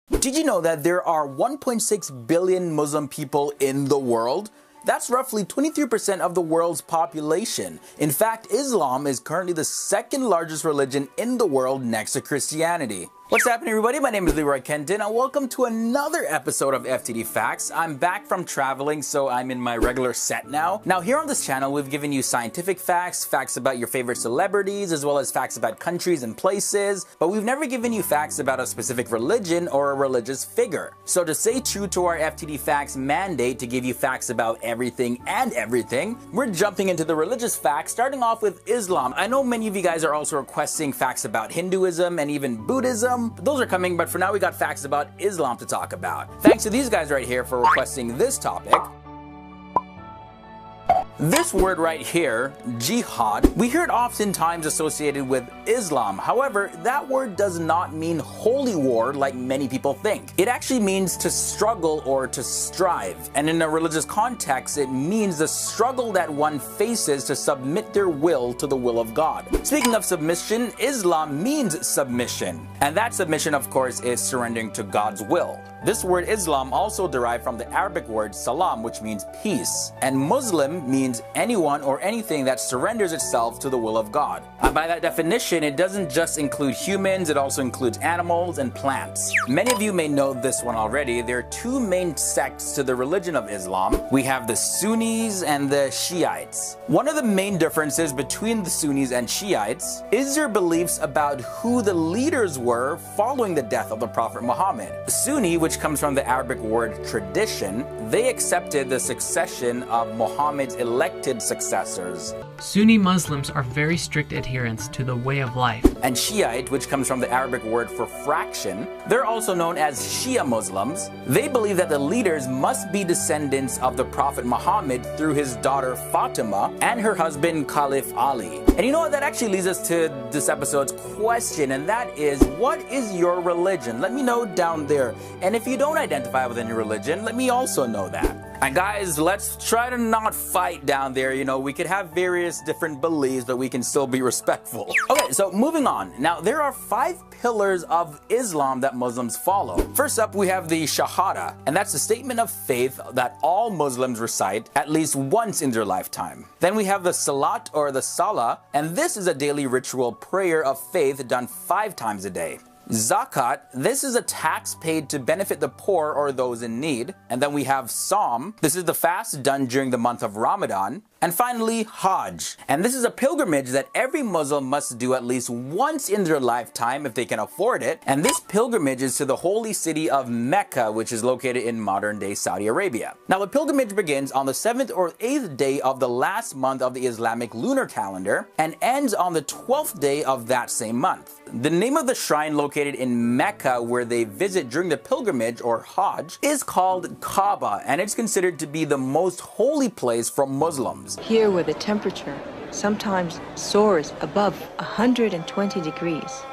Did you know that there are 1.6 billion Muslim people in the world? That's roughly 23% of the world's population. In fact, Islam is currently the second largest religion in the world next to Christianity. What's happening, everybody? My name is Leroy Kenton and welcome to another episode of FTD Facts. I'm back from traveling, so I'm in my regular set now. Now, here on this channel, we've given you scientific facts, facts about your favorite celebrities, as well as facts about countries and places, but we've never given you facts about a specific religion or a religious figure. So to stay true to our FTD Facts mandate to give you facts about everything and everything, we're jumping into the religious facts, starting off with Islam. I know many of you guys are also requesting facts about Hinduism and even Buddhism. Those are coming, but for now we got facts about Islam to talk about. Thanks to these guys right here for requesting this topic. This word right here, jihad, we hear it oftentimes associated with Islam. However, that word does not mean holy war like many people think. It actually means to struggle or to strive. And in a religious context, it means the struggle that one faces to submit their will to the will of God. Speaking of submission, Islam means submission. And that submission, of course, is surrendering to God's will. This word Islam also derived from the Arabic word salam, which means peace. And Muslim means anyone or anything that surrenders itself to the will of God. And by that definition, it doesn't just include humans, it also includes animals and plants. Many of you may know this one already. There are two main sects to the religion of Islam. We have the Sunnis and the Shiites. One of the main differences between the Sunnis and Shiites is their beliefs about who the leaders were following the death of the Prophet Muhammad. Sunni, which comes from the Arabic word tradition, they accepted the succession of Muhammad's elected successors. Sunni Muslims are very strict adherents to the way of life. And Shiite, which comes from the Arabic word for fraction, they're also known as Shia Muslims. They believe that the leaders must be descendants of the Prophet Muhammad through his daughter Fatima and her husband Caliph Ali. And you know what? That actually leads us to this episode's question, and that is, what is your religion? Let me know down there. And if you don't identify with any religion, let me also know that. And guys, let's try to not fight down there. You know, we could have various different beliefs, but we can still be respectful. Okay, so moving on. Now, there are 5 pillars of Islam that Muslims follow. First up, we have the Shahada, and that's the statement of faith that all Muslims recite at least once in their lifetime. Then we have the Salat or the Salah, and this is a daily ritual prayer of faith done 5 times a day. Zakat, this is a tax paid to benefit the poor or those in need. And then we have Psalm, this is the fast done during the month of Ramadan. And finally, Hajj. And this is a pilgrimage that every Muslim must do at least once in their lifetime if they can afford it. And this pilgrimage is to the holy city of Mecca, which is located in modern-day Saudi Arabia. Now, the pilgrimage begins on the 7th or 8th day of the last month of the Islamic lunar calendar and ends on the 12th day of that same month. The name of the shrine located in Mecca where they visit during the pilgrimage or Hajj is called Kaaba, and it's considered to be the most holy place for Muslims. Here where the temperature sometimes soars above 120 degrees,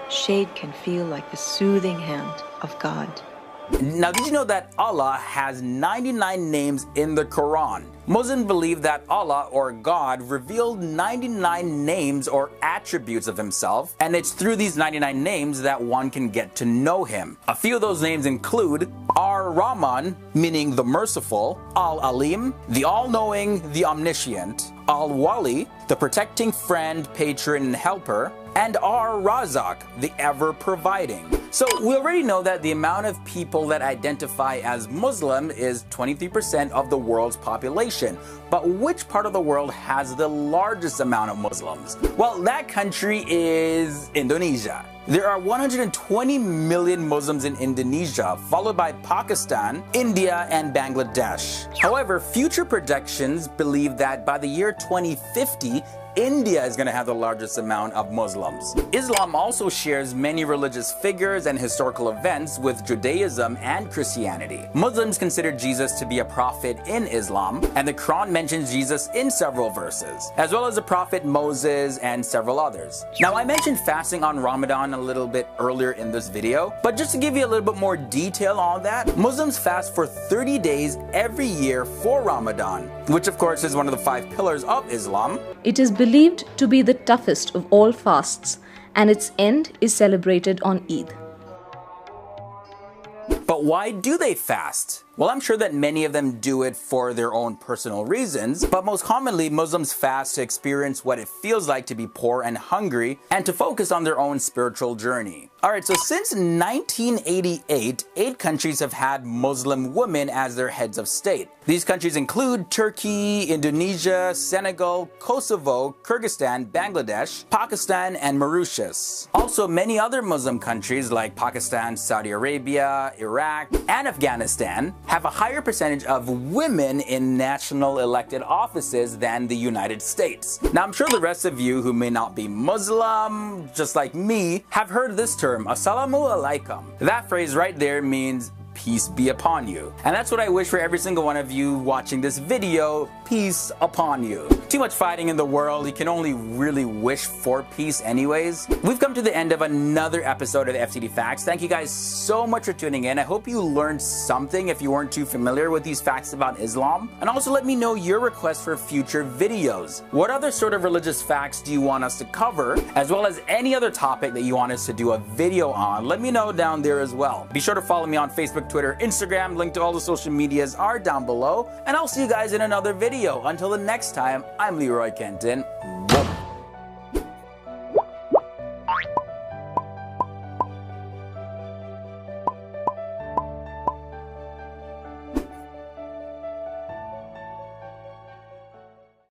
shade can feel like the soothing hand of God. Now, did you know that Allah has 99 names in the Quran? Muslims believe that Allah or God revealed 99 names or attributes of himself, and it's through these 99 names that one can get to know him. A few of those names include Ar-Rahman, meaning the merciful, Al-Alim, the all-knowing, the omniscient, Al-Wali, the protecting friend, patron, and helper, and Ar-Razak, the ever-providing. So we already know that the amount of people that identify as Muslim is 23% of the world's population. But which part of the world has the largest amount of Muslims? Well, that country is Indonesia. There are 120 million Muslims in Indonesia, followed by Pakistan, India, and Bangladesh. However, future projections believe that by the year 2050, India is going to have the largest amount of Muslims. Islam also shares many religious figures and historical events with Judaism and Christianity. Muslims consider Jesus to be a prophet in Islam, and the Quran mentions Jesus in several verses, as well as the prophet Moses and several others. Now, I mentioned fasting on Ramadan a little bit earlier in this video, but just to give you a little bit more detail on that, Muslims fast for 30 days every year for Ramadan, which of course is one of the 5 pillars of Islam. It is believed to be the toughest of all fasts, and its end is celebrated on Eid. But why do they fast? Well, I'm sure that many of them do it for their own personal reasons, but most commonly, Muslims fast to experience what it feels like to be poor and hungry and to focus on their own spiritual journey. Alright, so since 1988, 8 countries have had Muslim women as their heads of state. These countries include Turkey, Indonesia, Senegal, Kosovo, Kyrgyzstan, Bangladesh, Pakistan, and Mauritius. Also, many other Muslim countries like Pakistan, Saudi Arabia, Iraq, and Afghanistan have a higher percentage of women in national elected offices than the United States. Now, I'm sure the rest of you who may not be Muslim, just like me, have heard this term, Assalamu alaikum. That phrase right there means peace be upon you. And that's what I wish for every single one of you watching this video, peace upon you. Too much fighting in the world, you can only really wish for peace anyways. We've come to the end of another episode of FTD Facts. Thank you guys so much for tuning in. I hope you learned something if you weren't too familiar with these facts about Islam. And also let me know your requests for future videos. What other sort of religious facts do you want us to cover? As well as any other topic that you want us to do a video on, let me know down there as well. Be sure to follow me on Facebook, Twitter, Instagram. Link to all the social medias are down below. And I'll see you guys in another video. Until the next time, I'm Leroy Kenton.